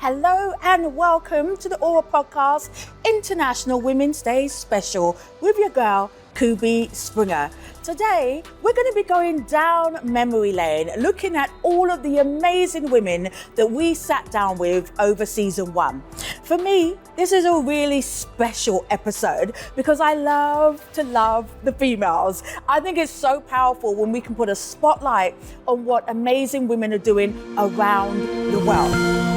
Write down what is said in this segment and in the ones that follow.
Hello and welcome to the AURA Podcast International Women's Day Special with your girl, Kubi Springer. Today, we're going to be going down memory lane, looking at all of the amazing women that we sat down with over season 1. For me, this is a really special episode because I love the females. I think it's so powerful when we can put a spotlight on what amazing women are doing around the world.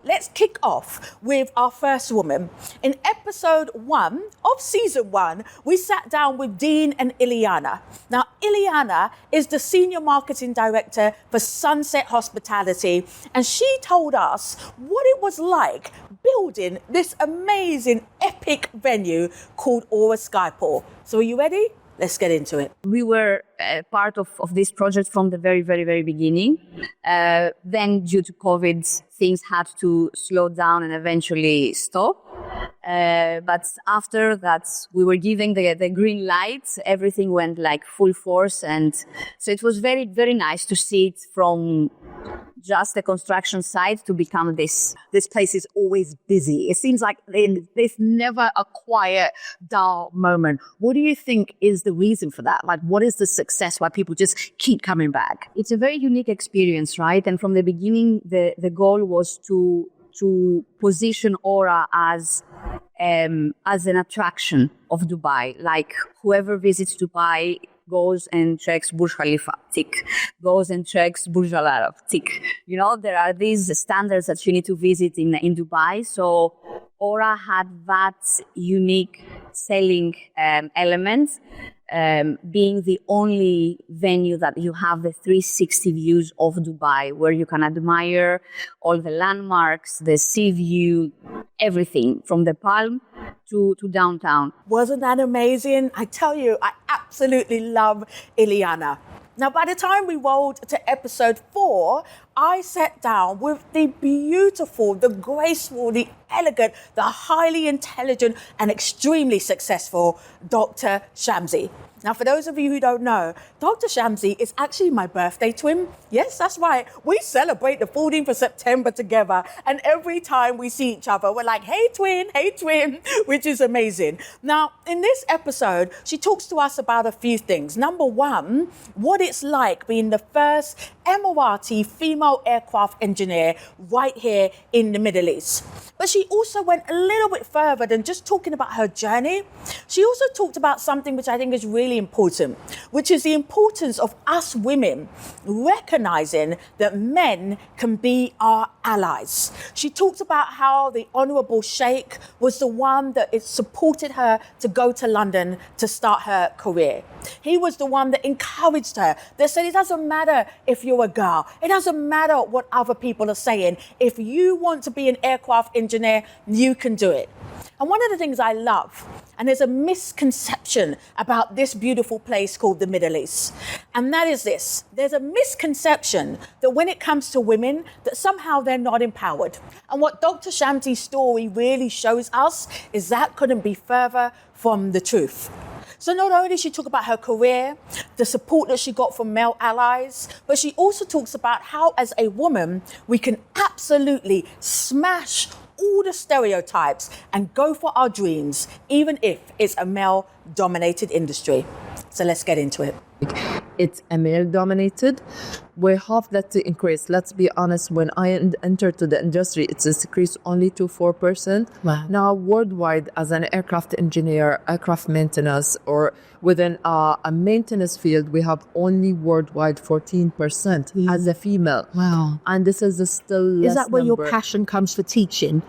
Let's kick off with our first woman. In episode 1 of season 1, we sat down with Dean and Iliana. Now, Iliana is the Senior Marketing Director for Sunset Hospitality, and she told us what it was like building this amazing, epic venue called AURA Skypool. So are you ready? Let's get into it. We were part of this project from the very, very, very beginning. Then due to COVID, things had to slow down and eventually stop. But after that, we were giving the green light. Everything went like full force. And so it was very, very nice to see it from just the construction site to become this. This place is always busy. It seems like there's never a quiet, dull moment. What do you think is the reason for that? Like, what is the success why people just keep coming back? It's a very unique experience, right? And from the beginning, the goal was to position AURA as an attraction of Dubai. Like, whoever visits Dubai goes and checks Burj Khalifa, tick. Goes and checks Burj Al Arab, tick. You know, there are these standards that you need to visit in Dubai. So AURA had that unique selling element, being the only venue that you have the 360 views of Dubai, where you can admire all the landmarks, the sea view, everything from the Palm to downtown. Wasn't that amazing? I tell you, I absolutely love Iliana. Now, by the time we rolled to episode 4, I sat down with the beautiful, the graceful, the elegant, the highly intelligent and extremely successful Dr. Shamsi. Now, for those of you who don't know, Dr. Shamsi is actually my birthday twin. Yes, that's right. We celebrate the 14th of September together. And every time we see each other, we're like, hey, twin, which is amazing. Now, in this episode, she talks to us about a few things. Number 1, what it's like being the first Emirati female aircraft engineer right here in the Middle East. But she also went a little bit further than just talking about her journey. She also talked about something which I think is really important, which is the importance of us women recognizing that men can be our allies. She talked about how the Honourable Sheikh was the one that supported her to go to London to start her career. He was the one that encouraged her, that said it doesn't matter if you're a girl, it doesn't matter what other people are saying. If you want to be an aircraft engineer, you can do it. And one of the things I love, and there's a misconception about this beautiful place called the Middle East, and that is this. There's a misconception that when it comes to women, that somehow they're not empowered. And what Dr. Shamsi's story really shows us is that couldn't be further from the truth. So not only did she talk about her career, the support that she got from male allies, but she also talks about how as a woman, we can absolutely smash all the stereotypes and go for our dreams, even if it's a male-dominated industry. So let's get into it. It's a male-dominated. We hope that to increase. Let's be honest, when I entered to the industry, it's increased only to 4%. Wow. Now, worldwide, as an aircraft engineer, aircraft maintenance, or within a maintenance field, we have only worldwide 14% as a female. Wow. And this is still less. Is that where number. your passion comes for teaching?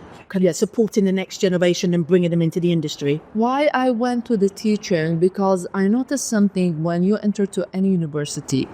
Supporting the next generation and bringing them into the industry? Why I went to the teaching, because I noticed something when you enter to any university,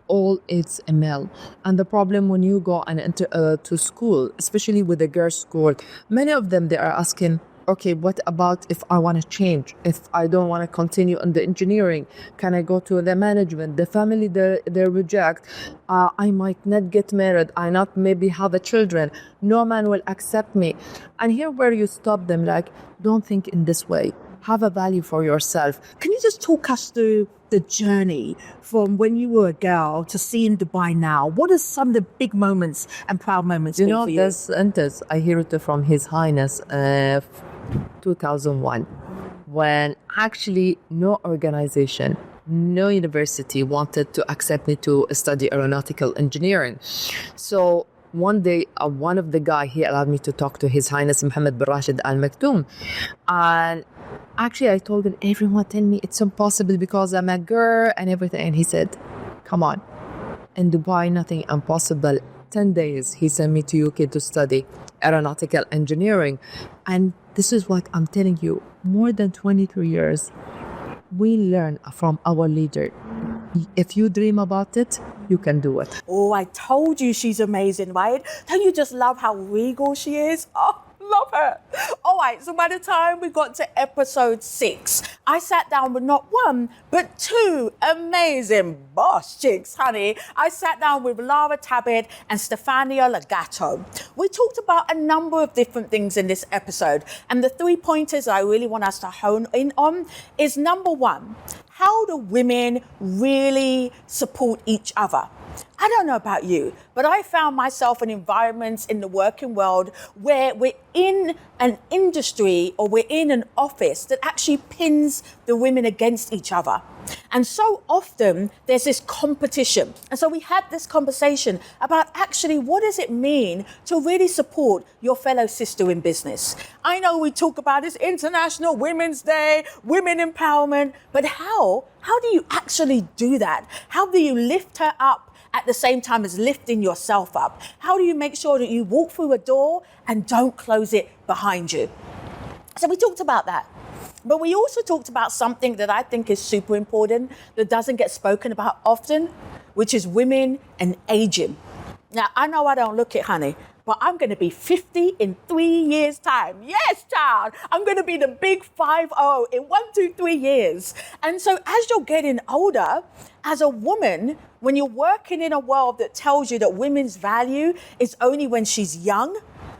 all it's a male. And the problem when you go and enter to school, especially with the girls' school, many of them, they are asking, okay, what about if I want to change? If I don't want to continue in the engineering, can I go to the management? The family, they reject. I might not get married. I not maybe have a children. No man will accept me. And here where you stop them, like, don't think in this way. have a value for yourself. Can you just talk us through the journey from when you were a girl to seeing Dubai now? What are some of the big moments and proud moments You been know, for you? this sentence, I hear it from His Highness 2001, when actually no organization, no university wanted to accept me to study aeronautical engineering. So one day, one of the guy, he allowed me to talk to His Highness Mohammed bin Rashid Al Maktoum. And actually, I told him, everyone tell me it's impossible because I'm a girl and everything. And he said, come on, in Dubai, nothing impossible. 10 days, he sent me to UK to study aeronautical engineering. And this is what I'm telling you, more than 23 years, we learn from our leader. If you dream about it, you can do it. Oh, I told you she's amazing, right? Don't you just love how regal she is? Oh, love her. All right, so by the time we got to episode 6, I sat down with not one, but 2 amazing boss chicks, honey. I sat down with Lara Tabet and Stefania Gatto. We talked about a number of different things in this episode, and the 3 pointers I really want us to hone in on is number 1, how do women really support each other? I don't know about you, but I found myself in environments in the working world where we're in an industry or we're in an office that actually pins the women against each other. And so often there's this competition. And so we had this conversation about actually what does it mean to really support your fellow sister in business? I know we talk about this International Women's Day, women empowerment, but how do you actually do that? How do you lift her up at the same time as lifting yourself up? How do you make sure that you walk through a door and don't close it behind you? So we talked about that. But we also talked about something that I think is super important that doesn't get spoken about often, which is women and aging. Now, I know I don't look it, honey, but I'm going to be 50 in 3 years' time. Yes, child. I'm going to be the big 5-0 in 1, 2, 3 years. And so as you're getting older, as a woman, when you're working in a world that tells you that women's value is only when she's young,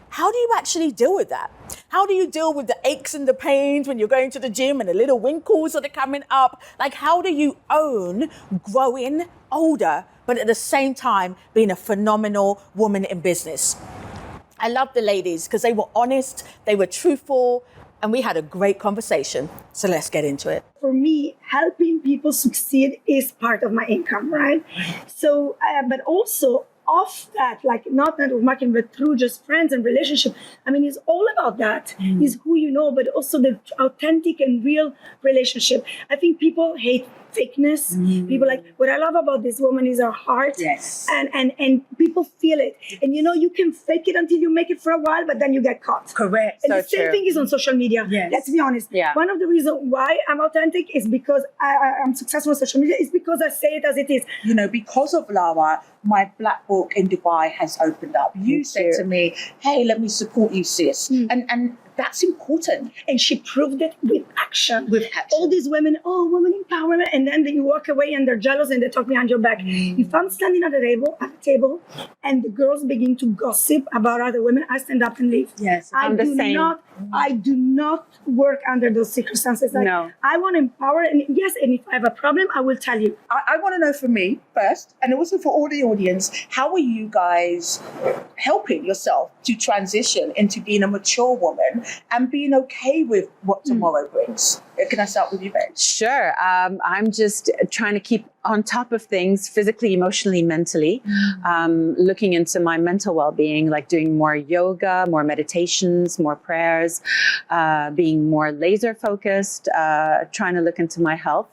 how do you actually deal with that? How do you deal with the aches and the pains when you're going to the gym and the little wrinkles that are coming up? Like, how do you own growing older, but at the same time being a phenomenal woman in business? I love the ladies because they were honest, they were truthful, and we had a great conversation. So let's get into it. For me, helping people succeed is part of my income, right? So, but also off that, like not network marketing, but through just friends and relationship. I mean, it's all about that. It's who you know, but also the authentic and real relationship. I think people hate fakeness. People like, what I love about this woman is her heart. Yes. And people feel it. And you know, you can fake it until you make it for a while, but then you get caught. Correct. And the same thing is on social media. Yes. Let's be honest. Yeah. One of the reasons why I'm authentic is because I'm successful on social media is because I say it as it is. You know, because of Lara, my black book in Dubai has opened up. You said to me, hey, let me support you, sis. And that's important. And she proved it with action. With action. All these women, oh, women empowerment, and then you walk away and they're jealous and they talk behind your back. If I'm standing at a table and the girls begin to gossip about other women, I stand up and leave. Yes, I do not work under those circumstances. Like, No. I want to empower, and yes, and if I have a problem, I will tell you. I want to know for me first, and also for all the audience, how are you guys helping yourself to transition into being a mature woman and being okay with what tomorrow brings? Can I start with you, Ben? Sure. I'm just trying to keep on top of things physically, emotionally, mentally, looking into my mental well-being, like doing more yoga, more meditations, more prayers, being more laser focused, trying to look into my health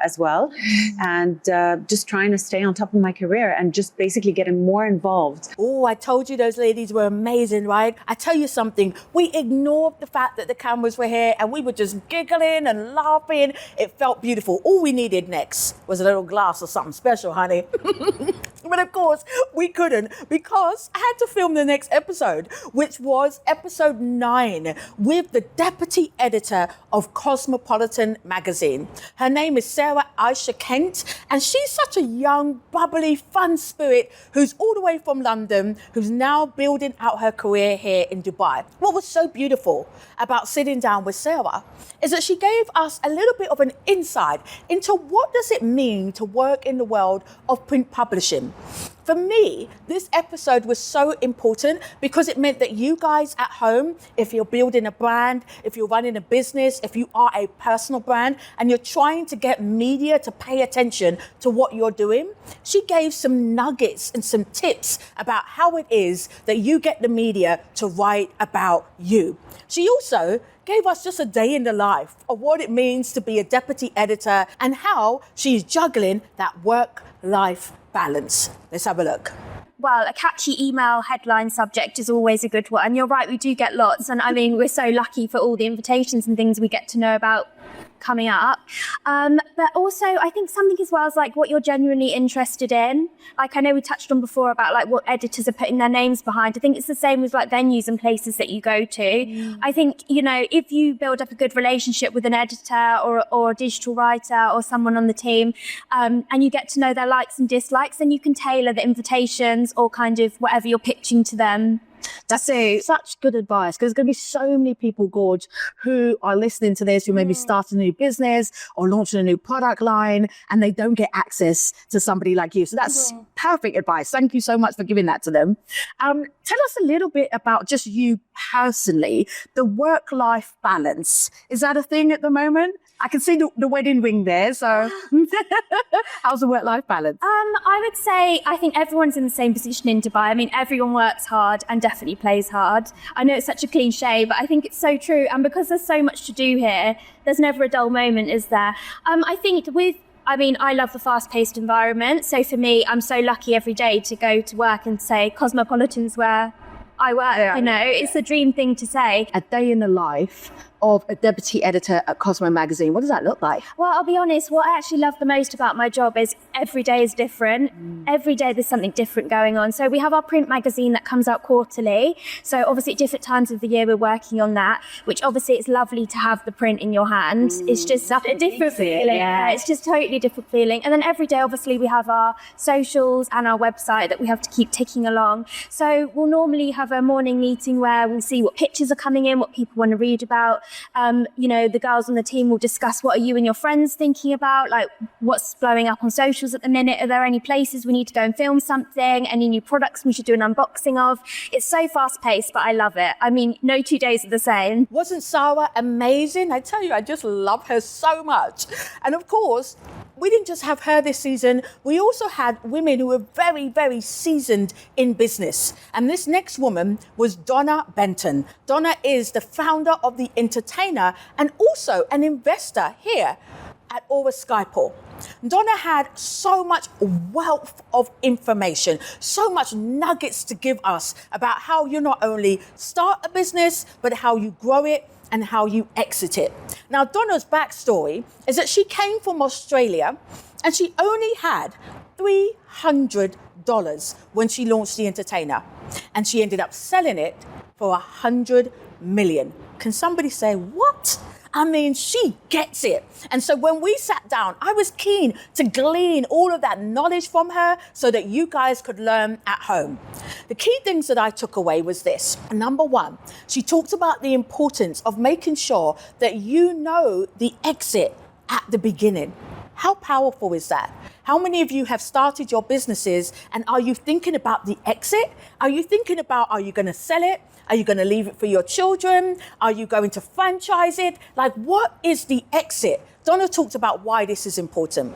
as well, and just trying to stay on top of my career and just basically getting more involved. Oh, I told you those ladies were amazing, right? I tell you something, we ignored the fact that the cameras were here and we were just giggling and laughing. It felt beautiful. All we needed next was a little glass of something special, honey. But of course, we couldn't because I had to film the next episode, which was episode 9 with the deputy editor of Cosmopolitan magazine. Her name is Sara Aisha Kent, and she's such a young, bubbly, fun spirit who's all the way from London, who's now building out her career here in Dubai. What was so beautiful about sitting down with Sara is that she gave us a little bit of an insight into what does it mean to work in the world of print publishing. For me, this episode was so important because it meant that you guys at home, if you're building a brand, if you're running a business, if you are a personal brand and you're trying to get media to pay attention to what you're doing, she gave some nuggets and some tips about how it is that you get the media to write about you. She also gave us just a day in the life of what it means to be a deputy editor and how she's juggling that work-life balance. Let's have a look. Well, a catchy email headline subject is always a good one. And you're right, we do get lots. And I mean, we're so lucky for all the invitations and things we get to know about coming up. But also, I think something as well is like what you're genuinely interested in. Like I know we touched on before about like what editors are putting their names behind. I think it's the same with like venues and places that you go to. I think, you know, if you build up a good relationship with an editor or a digital writer or someone on the team, and you get to know their likes and dislikes, then you can tailor the invitations or kind of whatever you're pitching to them. That's such good advice, because there's going to be so many people, Gorge, who are listening to this, who maybe starting a new business or launching a new product line, and they don't get access to somebody like you. So that's perfect advice. Thank you so much for giving that to them. Tell us a little bit about just you personally, the work-life balance. Is that a thing at the moment? I can see the wedding ring there, so how's the work-life balance? I would say I think everyone's in the same position in Dubai. I mean, everyone works hard and definitely plays hard. I know it's such a cliche, but I think it's so true. And because there's so much to do here, there's never a dull moment, is there? I think I love the fast-paced environment. So for me, I'm so lucky every day to go to work and say Cosmopolitan's where I work. Yeah. You know, it's a dream thing to say. A day in the life of a deputy editor at Cosmo magazine. What does that look like? Well, I'll be honest, what I actually love the most about my job is every day is different. Every day there's something different going on. So we have our print magazine that comes out quarterly. So obviously at different times of the year we're working on that, which obviously it's lovely to have the print in your hand. It's just a different feeling. Yeah, it's just totally different feeling. And then every day obviously we have our socials and our website that we have to keep ticking along. So we'll normally have a morning meeting where we'll see what pictures are coming in, what people want to read about. You know, the girls on the team will discuss what are you and your friends thinking about, like what's blowing up on socials at the minute. Are there any places we need to go and film something? Any new products we should do an unboxing of? It's so fast paced, but I love it. I mean, no 2 days are the same. Wasn't Sara amazing? I tell you, I just love her so much. And of course, we didn't just have her this season. We also had women who were very, very seasoned in business. And this next woman was Donna Benton. Donna is the founder of The Entertainer and also an investor here at AURA Skypool. Donna had so much wealth of information, so much nuggets to give us about how you not only start a business, but how you grow it and how you exit it. Now, Donna's backstory is that she came from Australia and she only had $300 when she launched The Entertainer. And she ended up selling it for 100 million. Can somebody say, what? I mean, she gets it. And so when we sat down, I was keen to glean all of that knowledge from her so that you guys could learn at home. The key things that I took away was this. Number one, she talked about the importance of making sure that you know the exit at the beginning. How powerful is that? How many of you have started your businesses and are you thinking about the exit? Are you thinking about, are you going to sell it? Are you going to leave it for your children? Are you going to franchise it? Like, what is the exit? Donna talked about why this is important.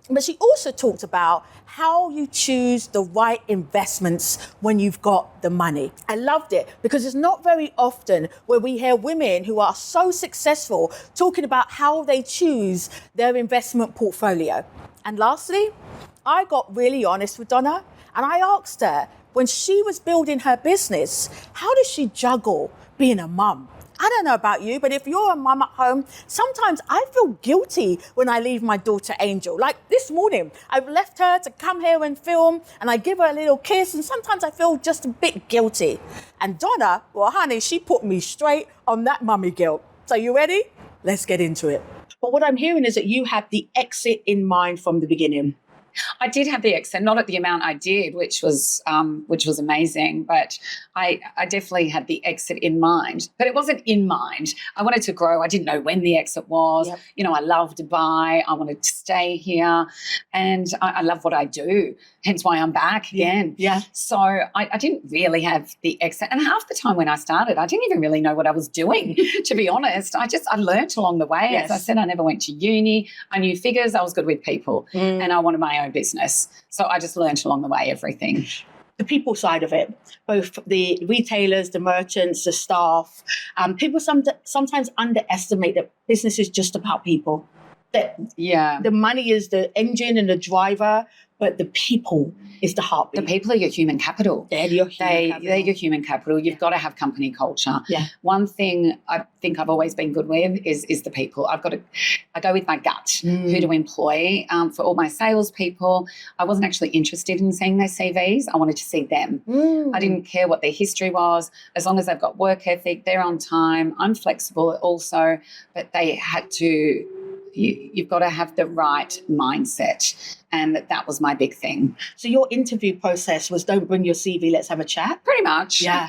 But she also talked about how you choose the right investments when you've got the money. I loved it because it's not very often where we hear women who are so successful talking about how they choose their investment portfolio. And lastly, I got really honest with Donna and I asked her, when she was building her business, how does she juggle being a mum I don't know about you, but if you're a mum at home, sometimes I feel guilty when I leave my daughter Angel. Like this morning, I've left her to come here and film, and I give her a little kiss, and sometimes I feel just a bit guilty. And Donna, well, honey, she put me straight on that mummy guilt. So you ready? Let's get into it. But what I'm hearing is that you had the exit in mind from the beginning. I did have the exit, not at the amount I did, which was amazing, but I definitely had the exit in mind. But it wasn't in mind. I wanted to grow. I didn't know when the exit was. Yep. You know, I love Dubai. I wanted to stay here, and I love what I do. Hence why I'm back again. Yeah. So I didn't really have the exit, and half the time when I started, I didn't even really know what I was doing. To be honest, I learned along the way. Yes. As I said, I never went to uni. I knew figures. I was good with people, and I wanted my own business. So I just learned along the way everything. The people side of it, both the retailers, the merchants, the staff. People sometimes underestimate that business is just about people. That the money is the engine and the driver, but the people is the heartbeat. The people are your human capital. They're your human capital. You've got to have company culture. Yeah. One thing I think I've always been good with is the people. I go with my gut, who to employ. For all my salespeople, I wasn't actually interested in seeing their CVs. I wanted to see them. I didn't care what their history was. As long as they've got work ethic, they're on time. I'm flexible also, but they had to, you've got to have the right mindset. And that was my big thing. So your interview process was don't bring your CV, let's have a chat? Pretty much. Yeah.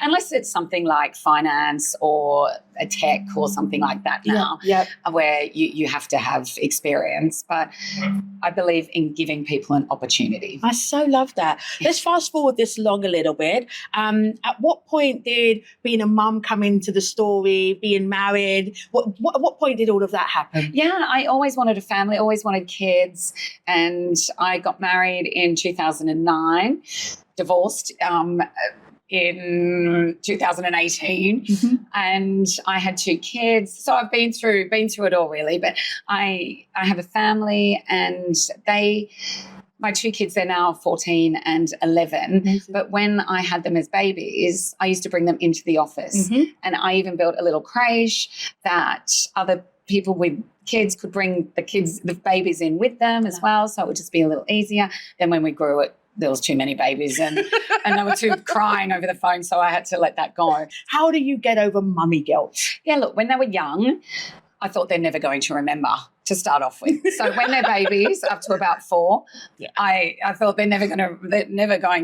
Unless it's something like finance or a tech or something like that now, where you have to have experience. But I believe in giving people an opportunity. I so love that. Let's fast forward this along a little bit. At what point did being a mum come into the story, being married? At what point did all of that happen? Yeah, I always wanted a family, always wanted kids. And I got married in 2009, divorced in 2018, and I had 2 kids. So I've been through it all really. But I have a family, and my 2 kids, they're now 14 and 11. Amazing. But when I had them as babies, I used to bring them into the office, and I even built a little creche that other people with kids could bring the babies in with them as well, so it would just be a little easier. Then when we grew it, there was too many babies and they were too crying over the phone, so I had to let that go. How do you get over mummy guilt? Yeah, look, when they were young, I thought they're never going to remember to start off with. So when they're babies, up to about 4, I thought they're never going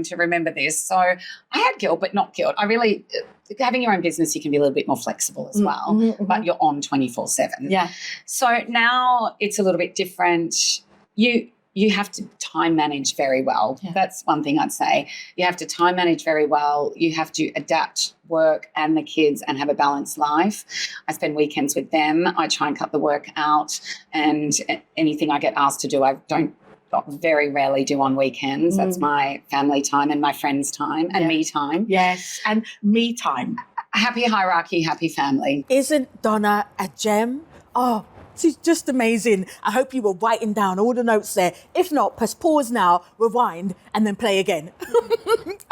to remember this. So I had guilt, but not guilt. I really, having your own business, you can be a little bit more flexible as well, but you're on 24/7. Yeah. So now it's a little bit different. You have to time manage very well. Yeah. That's one thing I'd say. You have to time manage very well. You have to adapt work and the kids and have a balanced life. I spend weekends with them. I try and cut the work out, and anything I get asked to do, I very rarely do on weekends. That's my family time and my friends' time and me time. Yes, and me time. Happy hierarchy, happy family. Isn't Donna a gem? Oh, she's just amazing. I hope you were writing down all the notes there. If not, press pause now, rewind, and then play again.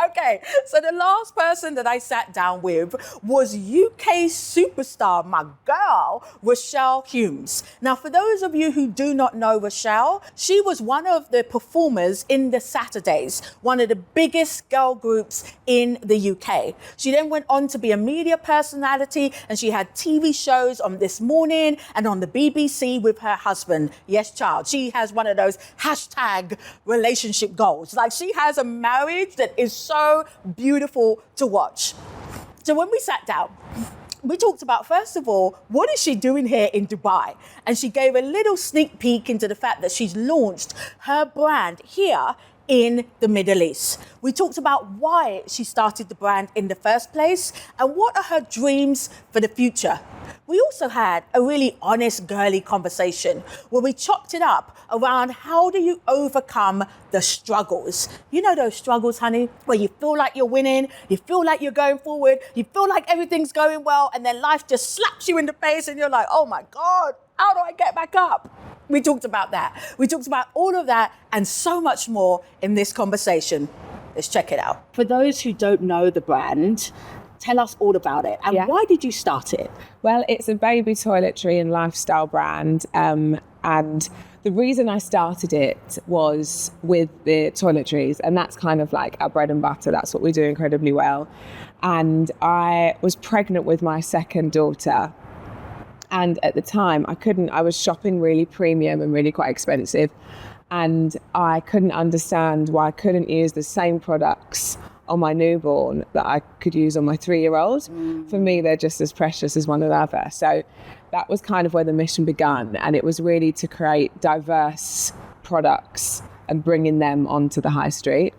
Okay, so the last person that I sat down with was UK superstar, my girl, Rochelle Humes. Now, for those of you who do not know Rochelle, she was one of the performers in the Saturdays, one of the biggest girl groups in the UK. She then went on to be a media personality, and she had TV shows on This Morning and on the BBC with her husband. Yes, child. She has one of those hashtag relationship goals. Like, she has a marriage that is so beautiful to watch. So when we sat down, we talked about, first of all, what is she doing here in Dubai? And she gave a little sneak peek into the fact that she's launched her brand here in the Middle East. We talked about why she started the brand in the first place and what are her dreams for the future. We also had a really honest, girly conversation where we chopped it up around how do you overcome the struggles. You know those struggles, honey, where you feel like you're winning, you feel like you're going forward, you feel like everything's going well, and then life just slaps you in the face and you're like, oh my God, how do I get back up? We talked about that. We talked about all of that and so much more in this conversation. Let's check it out. For those who don't know the brand, tell us all about it. And why did you start it? Well, it's a baby toiletry and lifestyle brand. And the reason I started it was with the toiletries, and that's kind of like our bread and butter. That's what we do incredibly well. And I was pregnant with my second daughter. And at the time, I was shopping really premium and really quite expensive. And I couldn't understand why I couldn't use the same products on my newborn that I could use on my 3-year-old. For me, they're just as precious as one another. So that was kind of where the mission began. And it was really to create diverse products and bringing them onto the high street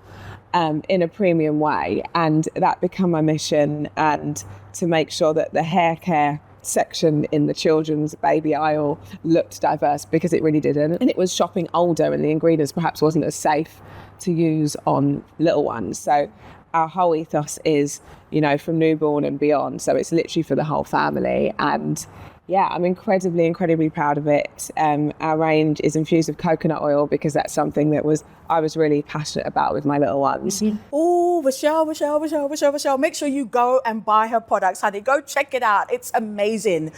in a premium way. And that became my mission, and to make sure that the hair care section in the children's baby aisle looked diverse, because it really didn't. And it was shopping older, and the ingredients perhaps wasn't as safe to use on little ones. So our whole ethos is, from newborn and beyond. So it's literally for the whole family. And yeah, I'm incredibly proud of it. Our range is infused with coconut oil, because that's something that I was really passionate about with my little ones. Oh, Rochelle, make sure you go and buy her products, honey. Go check it out. It's amazing.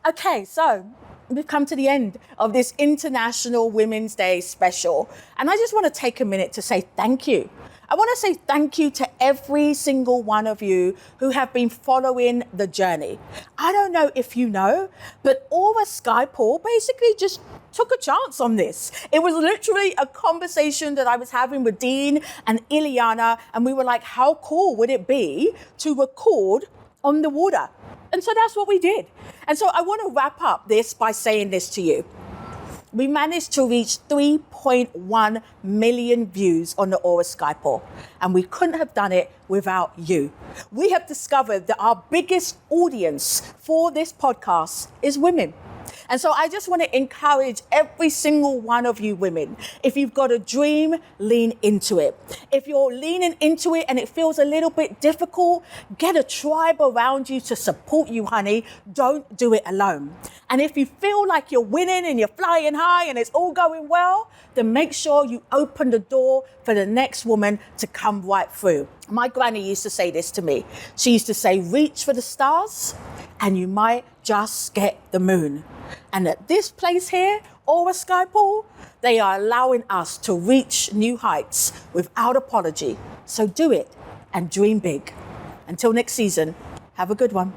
Okay, so we've come to the end of this International Women's Day special. And I just want to take a minute to say thank you. I want to say thank you to every single one of you who have been following the journey. I don't know if you know, but AURA Skypool basically just took a chance on this. It was literally a conversation that I was having with Dean and Iliana, and we were like, how cool would it be to record on the water? And so that's what we did. And so I want to wrap up this by saying this to you. We managed to reach 3.1 million views on the AURA Skypool, and we couldn't have done it without you. We have discovered that our biggest audience for this podcast is women. And so I just want to encourage every single one of you women, if you've got a dream, lean into it. If you're leaning into it and it feels a little bit difficult, get a tribe around you to support you, honey. Don't do it alone. And if you feel like you're winning and you're flying high and it's all going well, then make sure you open the door for the next woman to come right through. My granny used to say this to me. She used to say, reach for the stars and you might just get the moon. And at this place here, AURA Skypool, they are allowing us to reach new heights without apology. So do it and dream big. Until next season, have a good one.